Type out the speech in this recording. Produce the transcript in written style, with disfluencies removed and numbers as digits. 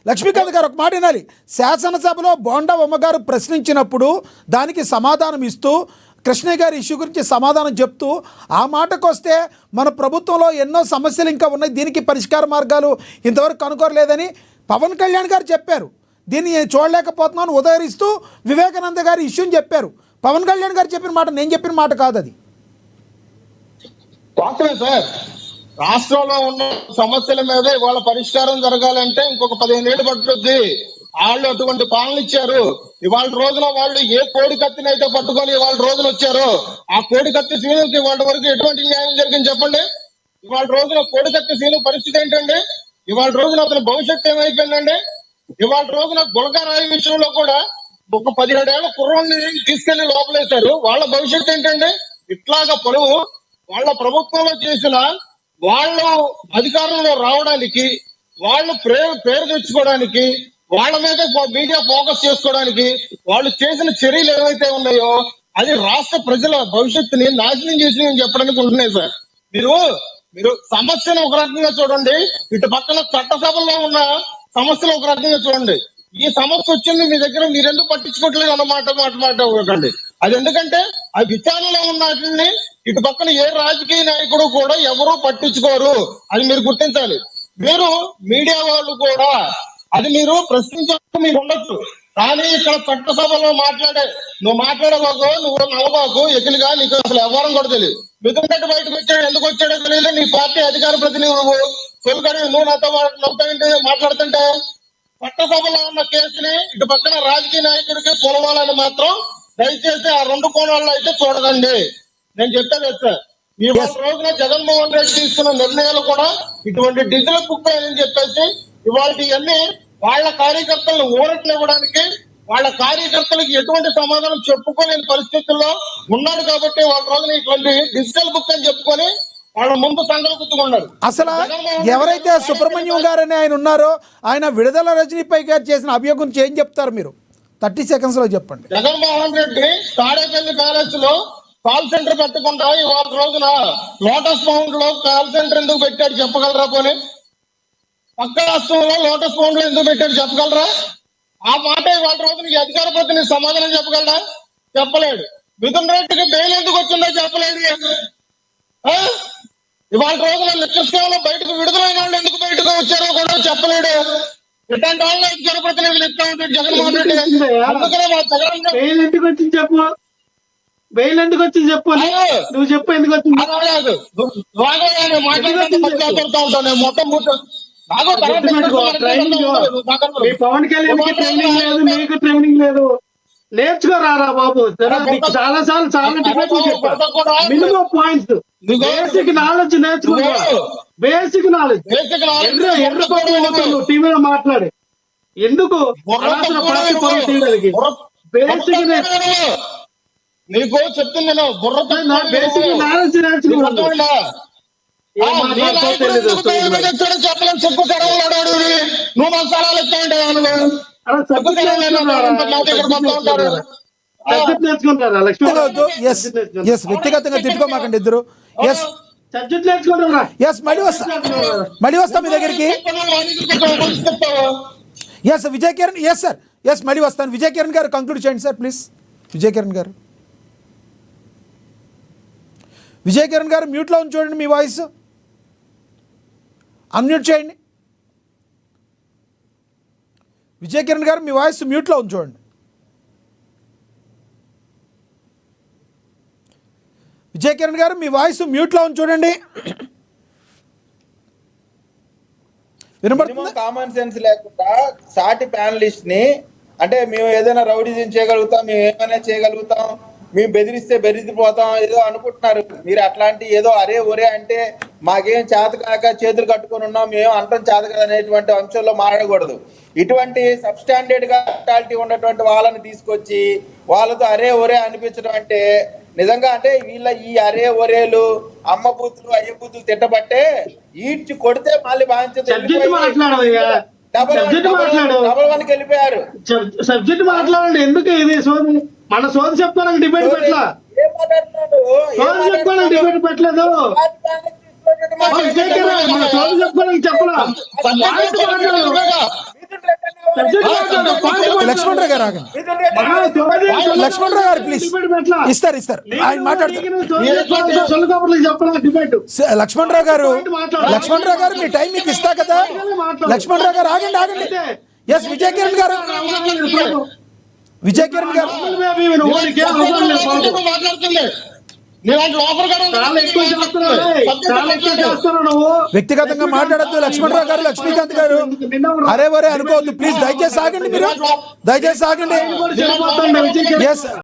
లక్ష్మీకాంత్ గారు ఒక మాట వినాలి. శాసనసభలో బోండా ఉమ్మగారు ప్రశ్నించినప్పుడు దానికి సమాధానం ఇస్తూ కృష్ణయ్య గారి ఇష్యూ గురించి సమాధానం చెప్తూ ఆ మాటకు వస్తే మన ప్రభుత్వంలో ఎన్నో సమస్యలు ఇంకా ఉన్నాయి, దీనికి పరిష్కార మార్గాలు ఇంతవరకు కనుక్కోలేదని పవన్ కళ్యాణ్ గారు చెప్పారు. దీన్ని చూడలేకపోతున్నాను ఉదహరిస్తూ వివేకానంద గారి ఇష్యూని చెప్పారు. పవన్ కళ్యాణ్ గారు చెప్పిన మాట నేను చెప్పిన మాట కాదు అది. సార్, రాష్ట్రంలో ఉన్న సమస్యల మీద ఇవాళ పరిష్కారం జరగాలంటే ఇంకొక 15 ఏళ్ళు పట్టుద్ది. వాళ్ళు అటువంటి పాలన ఇచ్చారు. ఇవాళ రోజున వాళ్ళు ఏ కోడి కత్తిని అయితే పట్టుకొని ఇవాళ రోజున వచ్చారో ఆ కోడి కత్తి సీనుకి ఇవాళ వరకు ఎటువంటి న్యాయం జరిగింది చెప్పండి. ఇవాళ రోజున కోడి కత్తి సీను పరిస్థితి ఏంటండి? ఇవాళ రోజున అతని భవిష్యత్తు ఏమైపోయిందండి? ఇవాళ రోజున గులకరాయి విషయంలో కూడా ఒక 17 ఏళ్ల కుర్రాన్ని తీసుకెళ్లి లోపలేశారు. వాళ్ళ భవిష్యత్తు ఏంటండి? ఇట్లాగా పలువు వాళ్ళ ప్రభుత్వంలో చేసిన వాళ్ళు అధికారంలో రావడానికి, వాళ్ళు పేరు తెచ్చుకోవడానికి, వాళ్ళ మీద మీడియా ఫోకస్ చేసుకోవడానికి వాళ్ళు చేసిన చర్యలు ఏవైతే ఉన్నాయో అది రాష్ట్ర ప్రజల భవిష్యత్తుని నాశనం చేసి చెప్పడానికి ఉంటున్నాయి సార్. మీరు సమస్యను ఒక రకంగా చూడండి, ఇటు పక్కన చట్టసభలో ఉన్న సమస్యలు ఒక రకంగా చూడండి. ఈ సమస్య వచ్చింది మీ దగ్గర, మీరెందుకు పట్టించుకోవట్లేదు అన్నమాట మాట్లాడకండి. అది ఎందుకంటే ఆ విచారణలో ఉన్న వాటిని ఇటు పక్కన ఏ రాజకీయ నాయకుడు కూడా ఎవరూ పట్టించుకోరు. అది మీరు గుర్తించాలి. మీరు మీడియా వాళ్ళు కూడా అది మీరు ప్రశ్నించడం మీరు ఉండొచ్చు, కానీ ఇక్కడ చట్టసభలో నువ్వు మాట్లాడబాకు, నువ్వు నవ్వబాకు, ఎకిలిగా నీకు అసలు వ్యవహారం కూడా తెలియదు. మిథున్ రెడ్డి బయటకు వచ్చాడు, ఎందుకు వచ్చాడో తెలియదు. నీ పార్టీ అధికార ప్రతినిధి నువ్వు నాతో మాట్లాడుతుంటే చట్టసభలో ఉన్న కేసుని ఇటు పక్కన రాజకీయ నాయకుడికి పొలవాలని మాత్రం దయచేసి ఆ 2 కోణాల్లో అయితే చూడదండి. నేను చెప్పేది సార్, ఈ రోజున జగన్మోహన్ రెడ్డి తీసుకున్న నిర్ణయాలు కూడా ఇటువంటి డిజిటల్ బుక్ అని చెప్పేసి ఇవాళ ఇవన్నీ వాళ్ళ కార్యకర్తలను ఊరట్నివ్వడానికి, వాళ్ళ కార్యకర్తలకు ఎటువంటి సమాధానం చెప్పుకోలేని పరిస్థితుల్లో ఉన్నాడు కాబట్టి వాళ్ళ రోజున ఇటువంటి డిజిటల్ బుక్ అని చెప్పుకొని వాళ్ళ ముందు సంకల్పిస్తున్నారు. అసలు ఎవరైతే సుబ్రహ్మణ్యం గారని ఆయన ఉన్నారో ఆయన విడుదల రజనీపై గారు చేసిన అభియోగం గురించి ఏం చెప్తారు మీరు? 30 seconds లో చెప్పండి. జగన్మోహన్ రెడ్డి తాడేపల్లి ప్యాలెస్ లో కాల్ సెంటర్ పెట్టకుండా ఇవాళ రోజున లోటస్ పౌండ్ లో కాల్ సెంటర్ ఎందుకు పెట్టాడు చెప్పగలరా? పోనీ పక్క రాష్ట్రంలో లోటస్ పౌండ్ లో ఎందుకు పెట్టాడు చెప్పగలరా? ఆ మాట ఇవాళ రోజున ఈ అధికార ప్రతినిధి సమాధానం చెప్పగలరా? చెప్పలేడు. మిథున్ రెడ్డికి బెయిల్ ఎందుకు వచ్చిందో చెప్పలేడు. ఇవాళ రోజున నిత్యసేవలో బయటకు విడుదలైన వాళ్ళు ఎందుకు బయటకు వచ్చారో కూడా చెప్పలేడు. ఇట్లాంటి వాళ్ళు అధికార ప్రతినిధులు ఇస్తా ఉంటాడు జగన్మోహన్ రెడ్డి. అందుకనే బెయిల్ ఎందుకు వచ్చింది చెప్పు, బెయిల్ ఎందుకు వచ్చింది చెప్పు, నువ్వు చెప్పు ఎందుకు వచ్చింది. మాట్లాడుతూ ఉంటాను మొత్తం పవన్ కళ్యాణ్ ట్రైనింగ్ లేదు, మీకు ట్రైనింగ్ లేదు, నేర్చుకోరారా బాబు. చాలా సార్లు చాలా డిబేట్లు చెప్పారు. మినిమం పాయింట్స్, బేసిక్ నాలెడ్జ్ నేర్చుకుంటా, బేసిక్ నాలెడ్జ్. ఎర్ర టీవీలో మాట్లాడి ఎందుకు బేసిక్ నీకు చెప్తున్నాను, బేసిక్ నాలెడ్జ్ నేర్చుకుంటా. నువ్వు మసాలాలు వ్యక్తిగతంగా తిట్టుకోమాకండి ఇద్దరు. మళ్ళీ వస్తా మీ దగ్గరికి. విజయ్ కిరణ్ సార్, మళ్ళీ వస్తాను. విజయ్ కిరణ్ గారు కంక్లూడ్ చేయండి సార్ ప్లీజ్. విజయ్ కిరణ్ గారు మ్యూట్లో ఉంది చూడండి, మీ వాయిస్ అన్మ్యూట్ చేయండి. విజయ్ కిరణ్ గారు మీ వాయిస్ మ్యూట్లో ఉంది చూడండి. విజయ్ కిరణ్ గారు మీ వాయిస్ మ్యూట్లో ఉంది చూడండి. కామన్ సెన్స్ లేకుండా సాటి ప్యానలిస్ట్ ని అంటే మేము ఏదైనా రౌడీజం చేయగలుగుతాం, మేము ఏమైనా చేయగలుగుతాం, మేము బెదిరిస్తే బెదిరిపోతాం ఏదో అనుకుంటున్నారు మీరు. అట్లాంటి ఏదో అరే ఒరే అంటే మాకేం చేత కాక చేతులు కట్టుకొని ఉన్నాం మేము అంతం చేత కదా అనేటువంటి అంశంలో మాట్లాడకూడదు. ఇటువంటి సబ్స్టాండర్డ్ గా మెంటాలిటీ ఉన్నటువంటి వాళ్ళని తీసుకొచ్చి వాళ్ళతో అరే ఒరే అనిపించడం అంటే నిజంగా అంటే వీళ్ళ ఈ అరే ఒరేలు అమ్మ బూతులు అయ్య బూతులు తిట్టబట్టే ఈడ్చి కొడితే మళ్ళీ బాధ్యత డబల్ 1కి వెళ్ళిపోయారు. సబ్జెక్ట్ మాట్లాడండి. ఎందుకు ఇది సోది? మన సోది చెప్పుకోవడానికి డిబేట్ పెట్టలా, సోది చెప్పుకోవడానికి డిబేట్ పెట్టలేదు. మన సోది చెప్పుకోవడానికి చెప్పలా. సబ్జెక్ట్ మాట్లాడు, పాయింట్ మాట్లాడు. లక్ష్మణరావు గారు ఆగండి. మహా సోది లక్ష్మణరావు గారు ప్లీజ్ డిబేట్ పెట్టలా. ఇస్తారు ఆయన మాట్లాడతారు. సొల్లు కబుర్లు చెప్పాలా డిబేట్. లక్ష్మణరావు గారు మీ టైం మీకు ఇస్తా కదా. లక్ష్మణరావు గారు ఆగండి. ఎస్ విజయ్ కిరణ్ గారు నువ్వు నీకేం అవసరం లేదు బాబు. మాట్లాడుతుంది నీలాంటి లోపల కూడా చాలా ఎక్కువ చేస్తున్నావు రేయ్. చాలా ఎక్కువ చేస్తున్నావు నువ్వు. వ్యక్తిగతంగా మాట్లాడద్దు. లక్ష్మణరావు గారు, లక్ష్మీకాంత్ గారు అరే వరే అనుకోవద్దు ప్లీజ్. దయచేసి ఆగండి. కూడా చెడిపోతుండే విజయ్ కిరణ్. ఎస్